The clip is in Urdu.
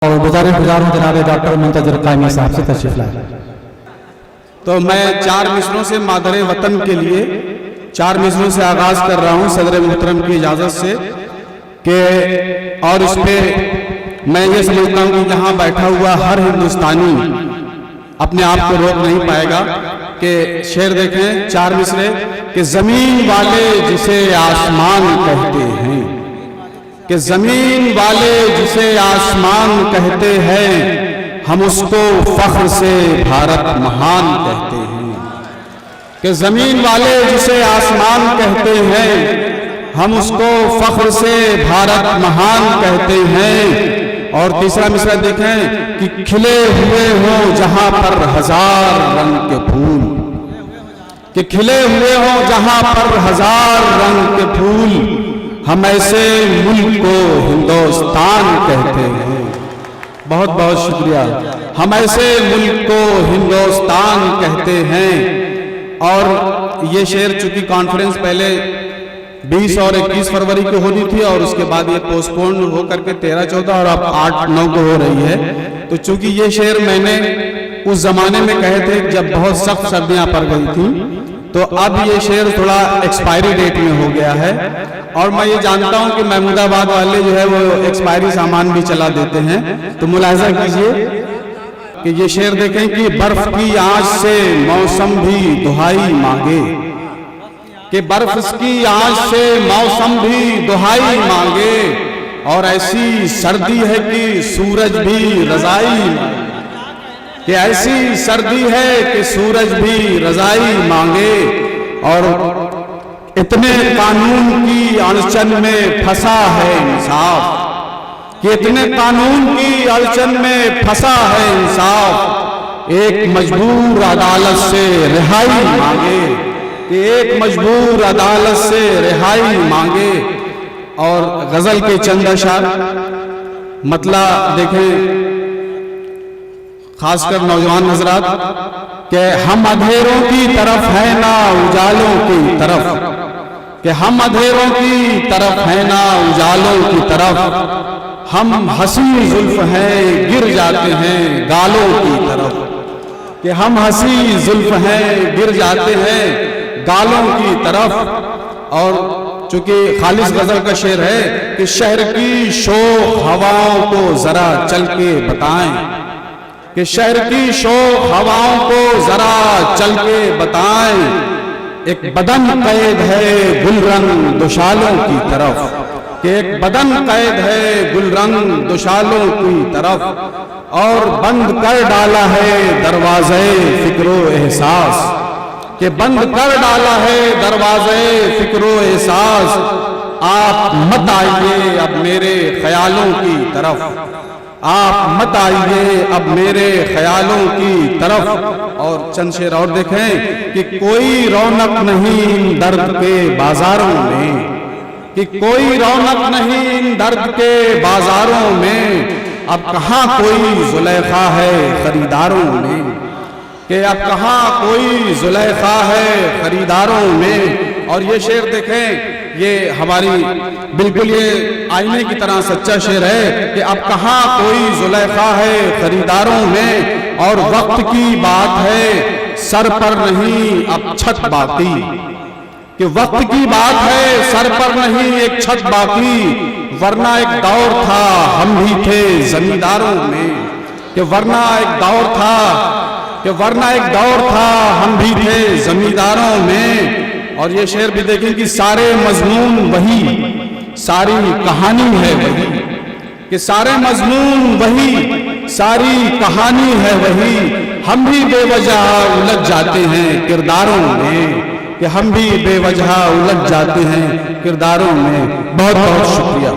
اور گزار ہوں جناب ڈاکٹر منتظر قائمی صاحب سے تشریف لائیں۔ تو میں 4 مصروں سے مادر وطن کے لیے 4 مصروں سے آغاز کر رہا ہوں صدر محترم کی اجازت سے کہ اور اس پہ میں یہ سمجھتا ہوں کہ یہاں بیٹھا ہوا ہر ہندوستانی اپنے آپ کو روک نہیں پائے گا کہ شعر دیکھیں 4 مصرے کہ زمین والے جسے آسمان کہتے ہیں، کہ زمین والے جسے آسمان کہتے ہیں، ہم اس کو فخر سے بھارت مہان کہتے ہیں، کہ زمین والے جسے آسمان کہتے ہیں، ہم اس کو فخر سے بھارت مہان کہتے ہیں۔ اور تیسرا مصرع دیکھیں کہ کھلے ہوئے ہوں جہاں پر ہزار رنگ کے پھول، کہ کھلے ہوئے ہوں جہاں پر ہزار رنگ کے پھول، ہم ایسے ملک کو ہندوستان کہتے ہیں۔ بہت بہت شکریہ۔ ہم ایسے ملک کو ہندوستان کہتے ہیں۔ اور یہ شعر چونکہ کانفرنس پہلے 20 اور 21 فروری کو ہونی تھی اور اس کے بعد یہ پوسٹ پون ہو کر کے 13، 14 اور اب 8، 9 کو ہو رہی ہے، تو چونکہ یہ شعر میں نے اس زمانے میں کہے تھے جب بہت سخت سردیاں پڑ گئی تھیں، تو اب یہ شعر تھوڑا ایکسپائری ڈیٹ میں ہو گیا ہے۔ اور میں یہ جانتا ہوں کہ محمود آباد والے جو ہے وہ ایکسپائری سامان بھی چلا دیتے ہیں، تو ملاحظہ کیجئے کہ یہ شعر دیکھیں کہ برف کی آنچ سے موسم بھی دہائی مانگے، کہ برف کی آنچ سے موسم بھی دہائی مانگے، اور ایسی سردی ہے کہ سورج بھی رضائی مانگے، کہ ایسی سردی ہے کہ سورج بھی رضائی مانگے، اور اتنے قانون کی اڑچن میں پھنسا ہے انصاف، کہ اتنے قانون کی اڑچن میں پھنسا ہے انصاف، ایک مجبور عدالت سے رہائی مانگے، کہ ایک مجبور عدالت سے رہائی مانگے۔ اور غزل کے چند اشعار مطلب دیکھیں خاص کر نوجوان حضرات کہ ہم اندھیروں کی طرف ہیں نہ اجالوں کی طرف، کہ ہم اندھیروں کی طرف ہیں نہ اجالوں کی طرف، ہم حسین زلف ہیں گر جاتے ہیں گالوں کی طرف، کہ ہم حسین زلف ہیں گر جاتے ہیں گالوں کی طرف۔ اور چونکہ خالص غزل کا شعر ہے کہ شہر کی شوخ ہواؤں کو ذرا چل کے بتائیں، کہ شہر کی شوخ ہواؤں کو ذرا چل کے بتائیں، ایک بدن قید ہے گل رنگ دوشالوں کی طرف، کہ ایک بدن قید ہے گل رنگ دوشالوں کی طرف، اور بند کر ڈالا ہے دروازے فکر و احساس، کہ بند کر ڈالا ہے دروازے فکر و احساس، آپ مت آئیے اب میرے خیالوں کی طرف، آپ مت آئیے اب میرے خیالوں کی طرف۔ اور چند شعر اور دیکھیں کہ کوئی رونق نہیں درد کے بازاروں میں، کہ کوئی رونق نہیں درد کے بازاروں میں، اب کہاں کوئی زلیخا ہے خریداروں میں، کہ اب کہاں کوئی زلیخا ہے خریداروں میں۔ اور یہ شعر دیکھیں یہ ہماری بالکل یہ آئینے کی طرح سچا شعر ہے کہ اب کہاں کوئی زلیخا ہے خریداروں میں، اور وقت کی بات ہے سر پر نہیں اب چھت باقی، کہ وقت کی بات ہے سر پر نہیں ایک چھت باقی، ورنہ ایک دور تھا ہم بھی تھے زمینداروں میں، کہ ورنہ ایک دور تھا، کہ ورنہ ایک دور تھا ہم بھی تھے زمینداروں میں۔ اور یہ شعر بھی دیکھیں کہ سارے مضمون وہی ساری کہانی ہے وہی، کہ سارے مضمون وہی ساری کہانی ہے وہی، ہم بھی بے وجہ الجھ جاتے ہیں کرداروں میں، کہ ہم بھی بے وجہ الجھ جاتے ہیں کرداروں میں۔ بہت بہت شکریہ۔